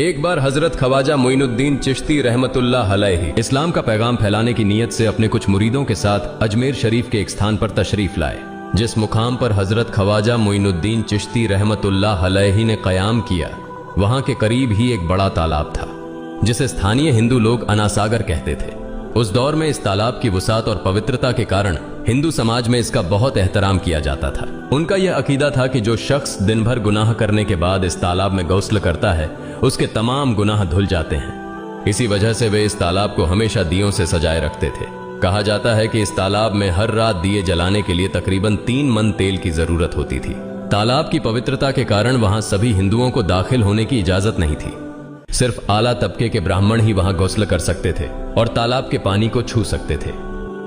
एक बार हजरत ख्वाजा मोइनुद्दीन चिश्ती रहमतुल्लाह अलैहि इस्लाम का पैगाम फैलाने की नीयत से अपने कुछ मुरीदों के साथ अजमेर शरीफ के एक स्थान पर तशरीफ लाए। जिस मुकाम पर हजरत ख्वाजा मोइनुद्दीन चिश्ती रहमतुल्लाह अलैहि ने कयाम किया, वहां के करीब ही एक बड़ा तालाब था जिसे स्थानीय हिंदू लोग अनासागर कहते थे। उस दौर में इस तालाब की वुसात और पवित्रता के कारण हिंदू समाज में इसका बहुत एहतराम किया जाता था। उनका यह अकीदा था कि जो शख्स दिन भर गुनाह करने के बाद इस तालाब में गौस्ल करता है, उसके तमाम गुनाह धुल जाते हैं। इसी वजह से वे इस तालाब को हमेशा दियों से सजाए रखते थे। कहा जाता है कि इस तालाब में हर रात दिए जलाने के लिए तकरीबन 3 मन तेल की जरूरत होती थी। तालाब की पवित्रता के कारण वहां सभी हिंदुओं को दाखिल होने की इजाजत नहीं थी। सिर्फ आला तबके के ब्राह्मण ही वहां गौस्ल कर सकते थे और तालाब के पानी को छू सकते थे।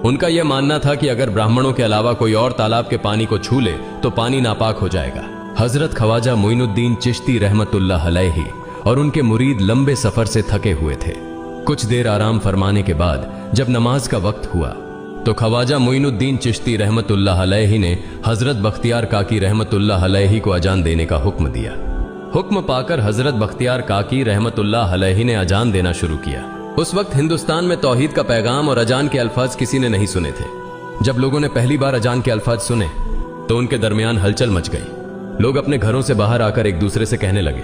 उनका यह मानना था कि अगर ब्राह्मणों के अलावा कोई और तालाब के पानी को छू ले तो पानी नापाक हो जाएगा। हजरत ख्वाजा मोइनुद्दीन चिश्ती रहमतुल्लाह अलैहि और उनके मुरीद लंबे सफर से थके हुए थे। कुछ देर आराम फरमाने के बाद जब नमाज का वक्त हुआ तो ख्वाजा मोइनुद्दीन चिश्ती रहमतुल्लाह अलैहि ने हजरत बख्तियार काकी रहमतुल्लाह अलैहि को अजान देने का हुक्म दिया। हुक्म पाकर हजरत बख्तियार काकी रहमतुल्लाह अलैहि ने अजान देना शुरू किया। उस वक्त हिंदुस्तान में तौहीद का पैगाम और अजान के अल्फाज किसी ने नहीं सुने थे। जब लोगों ने पहली बार अजान के अल्फाज सुने तो उनके दरमियान हलचल मच गई। लोग अपने घरों से बाहर आकर एक दूसरे से कहने लगे,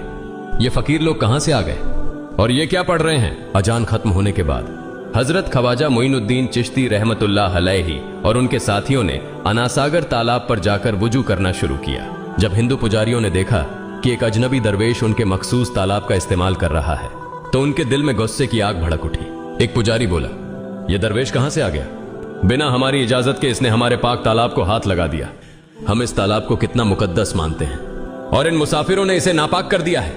ये फकीर लोग कहां से आ गए और ये क्या पढ़ रहे हैं। अजान खत्म होने के बाद हजरत ख्वाजा मोइनुद्दीन चिश्ती रहमतुल्लाह अलैहि और उनके साथियों ने अनासागर तालाब पर जाकर वुजू करना शुरू किया। जब हिंदू पुजारियों ने देखा कि एक अजनबी दरवेश उनके मखसूस तालाब का इस्तेमाल कर रहा है तो उनके दिल में गुस्से की आग भड़क उठी। एक पुजारी बोला, यह दरवेश कहां से आ गया? बिना हमारी इजाजत के इसने हमारे पाक तालाब को हाथ लगा दिया। हम इस तालाब को कितना मुकद्दस मानते हैं और इन मुसाफिरों ने इसे नापाक कर दिया है।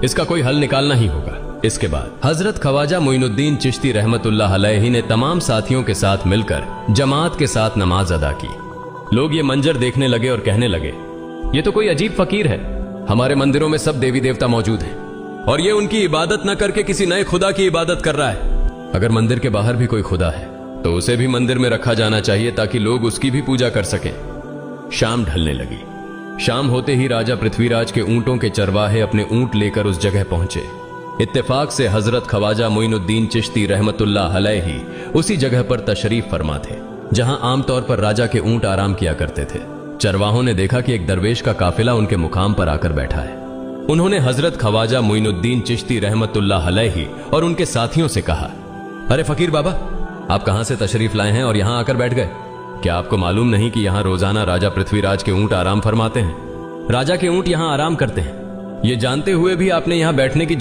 इसका कोई हल निकालना ही होगा। इसके बाद हजरत ख्वाजा मोइनुद्दीन चिश्ती रहमतुल्लाह अलैहि ने तमाम साथियों के साथ मिलकर जमात के साथ नमाज अदा की। लोग ये मंजर देखने लगे और कहने लगे, ये तो कोई अजीब फकीर है। हमारे मंदिरों में सब देवी देवता मौजूद हैं और ये उनकी इबादत न करके किसी नए खुदा की इबादत कर रहा है। अगर मंदिर के बाहर भी कोई खुदा है तो उसे भी मंदिर में रखा जाना चाहिए ताकि लोग उसकी भी पूजा कर सकें। शाम ढलने लगी। शाम होते ही राजा पृथ्वीराज के ऊंटों के चरवाहे अपने ऊंट लेकर उस जगह पहुंचे। इत्तेफाक से हजरत ख्वाजा मोइनुद्दीन चिश्ती रहमतुल्लाह अलैहि उसी जगह पर तशरीफ फरमा थे जहां आमतौर पर राजा के ऊंट आराम किया करते थे। चरवाहों ने देखा कि एक दरवेश का काफिला उनके मुकाम पर आकर बैठा है। उन्होंने हजरत ख्वाजा मोइनुद्दीन चिश्ती रहमतुल्लाह अलैहि और उनके साथियों से कहा, अरे फकीर बाबा, आप कहां से तशरीफ लाए हैं और यहां आकर बैठ गए? क्या आपको मालूम नहीं कि यहां रोजाना राजा पृथ्वीराज के ऊंट आराम फरमाते हैं? राजा के ऊंट यहां आराम करते हैं। ये जानते हुए भी आपने यहां बैठने की